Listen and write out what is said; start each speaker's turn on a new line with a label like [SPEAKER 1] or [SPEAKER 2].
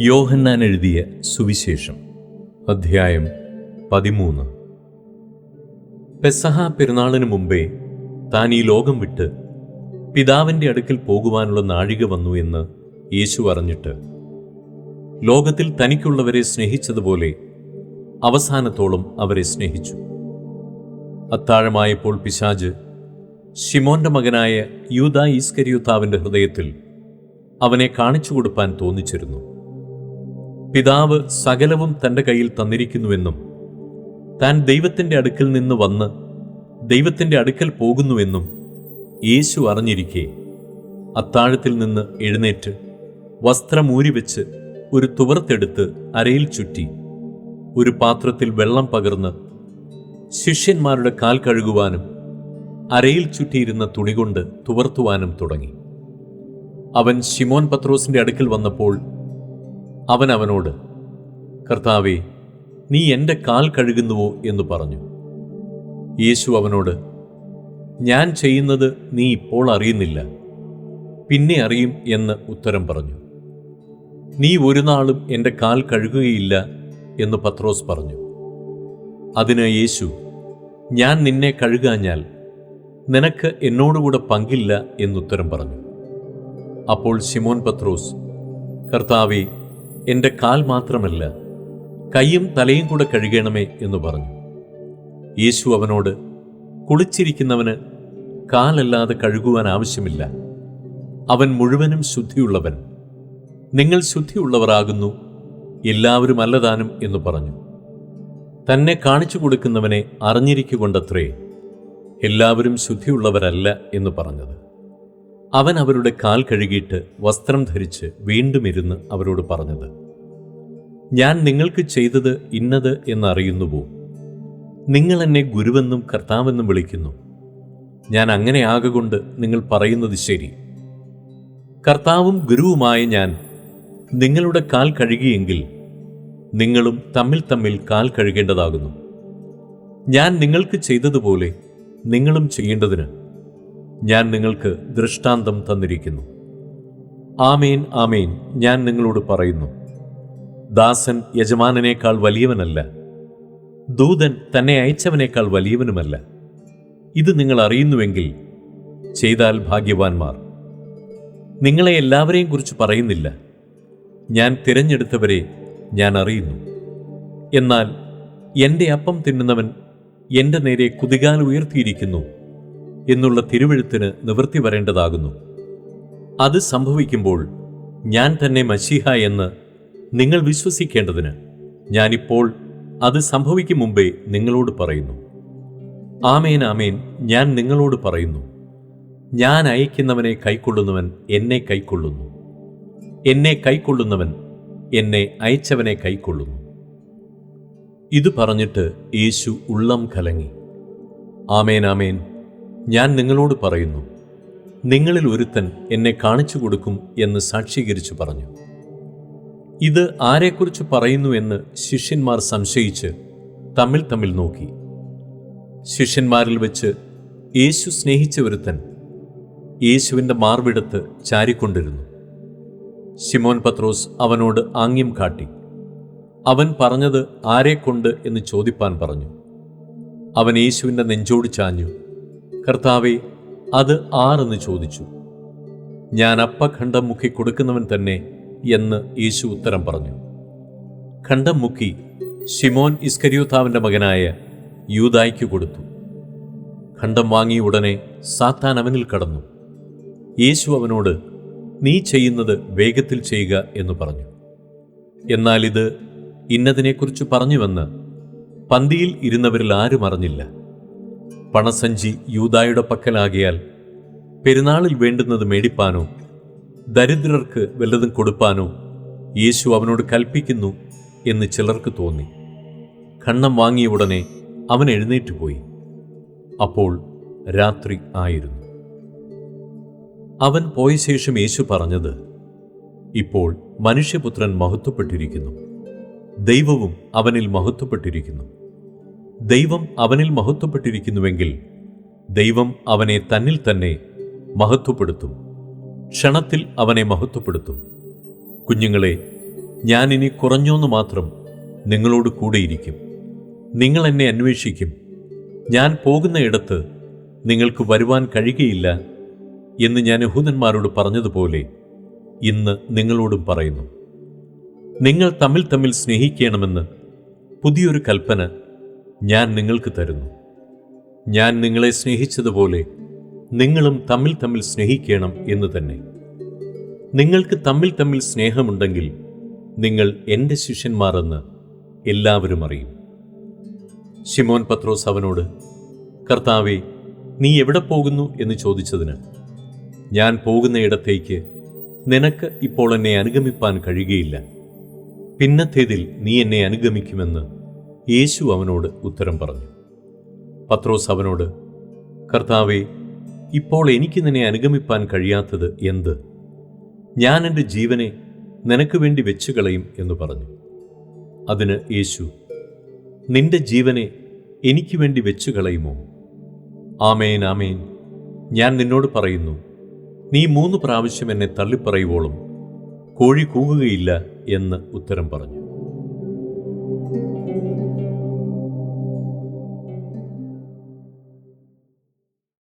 [SPEAKER 1] യോഹന്നാൻ എഴുതിയ സുവിശേഷം അധ്യായം 13. പെസഹ പെരുന്നാളിന് മുമ്പേ താൻ ഈ ലോകം വിട്ട് പിതാവിൻ്റെ അടുക്കൽ പോകുവാനുള്ള നാഴിക വന്നു എന്ന് യേശു അറിഞ്ഞിട്ട് ലോകത്തിൽ തനിക്കുള്ളവരെ സ്നേഹിച്ചതുപോലെ അവസാനത്തോളം അവരെ സ്നേഹിച്ചു. അത്താഴമായപ്പോൾ പിശാച് ശിമോന്റെ മകനായ യൂദാ ഈസ്കരിയോത്താവിൻ്റെ ഹൃദയത്തിൽ അവനെ കാണിച്ചു കൊടുപ്പാൻ തോന്നിച്ചിരുന്നു. പിതാവ് സകലവും തൻ്റെ കയ്യിൽ തന്നിരിക്കുന്നുവെന്നും താൻ ദൈവത്തിൻ്റെ അടുക്കൽ നിന്ന് വന്ന് ദൈവത്തിൻ്റെ അടുക്കൽ പോകുന്നുവെന്നും യേശു അറിഞ്ഞിരിക്കെ അത്താഴത്തിൽ നിന്ന് എഴുന്നേറ്റ് വസ്ത്രമൂരിവെച്ച് ഒരു തുവർത്തെടുത്ത് അരയിൽ ചുറ്റി ഒരു പാത്രത്തിൽ വെള്ളം പകർന്ന് ശിഷ്യന്മാരുടെ കാൽ കഴുകുവാനും അരയിൽ ചുറ്റിയിരുന്ന തുണികൊണ്ട് തുവർത്തുവാനും തുടങ്ങി. അവൻ ശിമോൻ പത്രോസിൻ്റെ അടുക്കൽ വന്നപ്പോൾ അവൻ അവനോട്, കർത്താവേ, നീ എൻ്റെ കാൽ കഴുകുന്നുവോ എന്ന് പറഞ്ഞു. യേശു അവനോട്, ഞാൻ ചെയ്യുന്നത് നീ ഇപ്പോൾ അറിയുന്നില്ല, പിന്നെ അറിയും എന്ന് ഉത്തരം പറഞ്ഞു. നീ ഒരു നാളും എൻ്റെ കാൽ കഴുകുകയില്ല എന്ന് പത്രോസ് പറഞ്ഞു. അതിന് യേശു, ഞാൻ നിന്നെ കഴുകാഞ്ഞാൽ നിനക്ക് എന്നോടുകൂടെ പങ്കില്ല എന്നുത്തരം പറഞ്ഞു. അപ്പോൾ ശിമോൻ പത്രോസ്, കർത്താവേ, എൻ്റെ കാൽ മാത്രമല്ല, കൈയും തലയും കൂടെ കഴുകണമേ എന്ന് പറഞ്ഞു. യേശു അവനോട്, കുളിച്ചിരിക്കുന്നവന് കാലല്ലാതെ കഴുകുവാൻ ആവശ്യമില്ല, അവൻ മുഴുവനും ശുദ്ധിയുള്ളവൻ. നിങ്ങൾ ശുദ്ധിയുള്ളവരാകുന്നു, എല്ലാവരും അല്ലതാനും എന്ന് പറഞ്ഞു. തന്നെ കാണിച്ചു കൊടുക്കുന്നവനെ അറിഞ്ഞിരിക്കൊണ്ടത്രേ എല്ലാവരും ശുദ്ധിയുള്ളവരല്ല എന്ന് പറഞ്ഞത്. അവൻ അവരുടെ കാൽ കഴുകിയിട്ട് വസ്ത്രം ധരിച്ച് വീണ്ടും ഇരുന്ന് അവരോട് പറഞ്ഞത്, ഞാൻ നിങ്ങൾക്ക് ചെയ്തത് ഇന്നത് എന്നറിയുന്നുവോ? നിങ്ങൾ എന്നെ ഗുരുവെന്നും കർത്താവെന്നും വിളിക്കുന്നു. ഞാൻ അങ്ങനെ ആകൊണ്ട് നിങ്ങൾ പറയുന്നത് ശരി. കർത്താവും ഗുരുവുമായ ഞാൻ നിങ്ങളുടെ കാൽ കഴുകിയെങ്കിൽ നിങ്ങളും തമ്മിൽ തമ്മിൽ കാൽ കഴുകേണ്ടതാകുന്നു. ഞാൻ നിങ്ങൾക്ക് ചെയ്തതുപോലെ നിങ്ങളും ചെയ്യേണ്ടതിന് ഞാൻ നിങ്ങൾക്ക് ദൃഷ്ടാന്തം തന്നിരിക്കുന്നു. ആമേൻ, ആമേൻ, ഞാൻ നിങ്ങളോട് പറയുന്നു, ദാസൻ യജമാനനേക്കാൾ വലിയവനല്ല, ദൂതൻ തന്നെ അയച്ചവനേക്കാൾ വലിയവനുമല്ല. ഇത് നിങ്ങൾ അറിയുന്നുവെങ്കിൽ ചെയ്താൽ ഭാഗ്യവാന്മാർ. നിങ്ങളെ എല്ലാവരെയും കുറിച്ച് പറയുന്നില്ല. ഞാൻ തിരഞ്ഞെടുത്തവരെ ഞാൻ അറിയുന്നു. എന്നാൽ എൻ്റെ അപ്പം തിന്നുന്നവൻ എൻ്റെ നേരെ കുതികാൽ ഉയർത്തിയിരിക്കുന്നു എന്നുള്ള തിരുവെഴുത്തിന് നിവൃത്തി വരേണ്ടതാകുന്നു. അത് സംഭവിക്കുമ്പോൾ ഞാൻ തന്നെ മശീഹ എന്ന് നിങ്ങൾ വിശ്വസിക്കേണ്ടതിന് ഞാനിപ്പോൾ അത് സംഭവിക്കും മുമ്പേ നിങ്ങളോട് പറയുന്നു. ആമേൻ, ആമേൻ, ഞാൻ നിങ്ങളോട് പറയുന്നു, ഞാൻ അയക്കുന്നവനെ കൈക്കൊള്ളുന്നവൻ എന്നെ കൈക്കൊള്ളുന്നു, എന്നെ കൈക്കൊള്ളുന്നവൻ എന്നെ അയച്ചവനെ കൈക്കൊള്ളുന്നു. ഇത് പറഞ്ഞിട്ട് യേശു ഉള്ളം കലങ്ങി. ആമേൻ, ആമേൻ, ഞാൻ നിങ്ങളോട് പറയുന്നു, നിങ്ങളിൽ ഒരുത്തൻ എന്നെ കാണിച്ചു കൊടുക്കും എന്ന് സാക്ഷീകരിച്ചു പറഞ്ഞു. ഇത് ആരെക്കുറിച്ച് പറയുന്നു എന്ന് ശിഷ്യന്മാർ സംശയിച്ച് തമ്മിൽ തമ്മിൽ നോക്കി. ശിഷ്യന്മാരിൽ വെച്ച് യേശു സ്നേഹിച്ച ഒരുത്തൻ യേശുവിൻ്റെ മാർവിടത്ത് ചാരിക്കൊണ്ടിരുന്നു. ശിമോൻ പത്രോസ് അവനോട് ആംഗ്യം കാട്ടി. അവൻ പറഞ്ഞത് ആരെക്കൊണ്ട് എന്ന് ചോദിപ്പാൻ പറഞ്ഞു. അവൻ യേശുവിൻ്റെ നെഞ്ചോട് ചാഞ്ഞു, കർത്താവേ, അത് ആരെന്ന് ചോദിച്ചു. ഞാൻ അപ്പഖണ്ഡം മുക്കി കൊടുക്കുന്നവൻ തന്നെ എന്ന് യേശു ഉത്തരം പറഞ്ഞു. ഖണ്ഡം മുക്കി ശിമോൻ ഇസ്കരിയോത്താവിൻ്റെ മകനായ യൂദായ്ക്ക് കൊടുത്തു. ഖണ്ഡം വാങ്ങിയ ഉടനെ സാത്താൻ അവനിൽ കടന്നു. യേശു അവനോട്, നീ ചെയ്യുന്നത് വേഗത്തിൽ ചെയ്യുക എന്ന് പറഞ്ഞു. എന്നാൽ ഇത് ഇന്നതിനെക്കുറിച്ച് പറഞ്ഞുവെന്ന് പന്തിയിൽ ഇരുന്നവരിൽ ആരും അറിഞ്ഞില്ല. പണസഞ്ചി യൂദായുടെ പക്കലാകിയാൽ പെരുന്നാളിൽ വേണ്ടുന്നത് മേടിപ്പാനോ ദരിദ്രർക്ക് വല്ലതും കൊടുപ്പാനോ യേശു അവനോട് കൽപ്പിക്കുന്നു എന്ന് ചിലർക്ക് തോന്നി. ഖണ്ഡം വാങ്ങിയ ഉടനെ അവൻ എഴുന്നേറ്റുപോയി. അപ്പോൾ രാത്രി ആയിരുന്നു. അവൻ പോയ ശേഷം യേശു പറഞ്ഞത്, ഇപ്പോൾ മനുഷ്യപുത്രൻ മഹത്വപ്പെട്ടിരിക്കുന്നു, ദൈവവും അവനിൽ മഹത്വപ്പെട്ടിരിക്കുന്നു. ദൈവം അവനിൽ മഹത്വപ്പെട്ടിരിക്കുന്നുവെങ്കിൽ ദൈവം അവനെ തന്നിൽ തന്നെ മഹത്വപ്പെടുത്തും. ക്ഷണത്തിൽ അവനെ മഹത്വപ്പെടുത്തും. കുഞ്ഞുങ്ങളെ, ഞാൻ ഇനി കുറഞ്ഞോന്ന് മാത്രം നിങ്ങളോട് കൂടെയിരിക്കും. നിങ്ങൾ എന്നെ അന്വേഷിക്കും. ഞാൻ പോകുന്ന ഇടത്ത് നിങ്ങൾക്ക് വരുവാൻ കഴിയുകയില്ല എന്ന് ഞാൻ യഹൂദന്മാരോട് പറഞ്ഞതുപോലെ ഇന്ന് നിങ്ങളോടും പറയുന്നു. നിങ്ങൾ തമ്മിൽ തമ്മിൽ സ്നേഹിക്കണമെന്ന് പുതിയൊരു കൽപ്പന ഞാൻ നിങ്ങൾക്ക് തരുന്നു. ഞാൻ നിങ്ങളെ സ്നേഹിച്ചതുപോലെ നിങ്ങളും തമ്മിൽ തമ്മിൽ സ്നേഹിക്കണം എന്ന് തന്നെ. നിങ്ങൾക്ക് തമ്മിൽ തമ്മിൽ സ്നേഹമുണ്ടെങ്കിൽ നിങ്ങൾ എൻ്റെ ശിഷ്യന്മാർ എന്ന് എല്ലാവരും അറിയും. ശിമോൻ പത്രോസ് അവനോട്, കർത്താവേ, നീ എവിടെ പോകുന്നു എന്ന് ചോദിച്ചതിന്, ഞാൻ പോകുന്ന ഇടത്തേക്ക് നിനക്ക് ഇപ്പോൾ എന്നെ അനുഗമിപ്പാൻ കഴിയുകയില്ല. പിന്നത്തേതിൽ നീ എന്നെ അനുഗമിക്കുമെന്ന് യേശു അവനോട് ഉത്തരം പറഞ്ഞു. പത്രോസ് അവനോട്, കർത്താവേ, ഇപ്പോൾ എനിക്ക് നിന്നെ അനുഗമിപ്പാൻ കഴിയാത്തത് എന്ത്? ഞാൻ എൻ്റെ ജീവനെ നിനക്ക് വേണ്ടി വെച്ചുകളയും എന്ന് പറഞ്ഞു. അതിന് യേശു, നിന്റെ ജീവനെ എനിക്ക് വേണ്ടി വെച്ചുകളയുമോ? ആമേൻ, ആമേൻ, ഞാൻ നിന്നോട് പറയുന്നു, നീ 3 പ്രാവശ്യം എന്നെ തള്ളിപ്പറയുവോളം കോഴി കൂകുകയില്ല എന്ന് ഉത്തരം പറഞ്ഞു.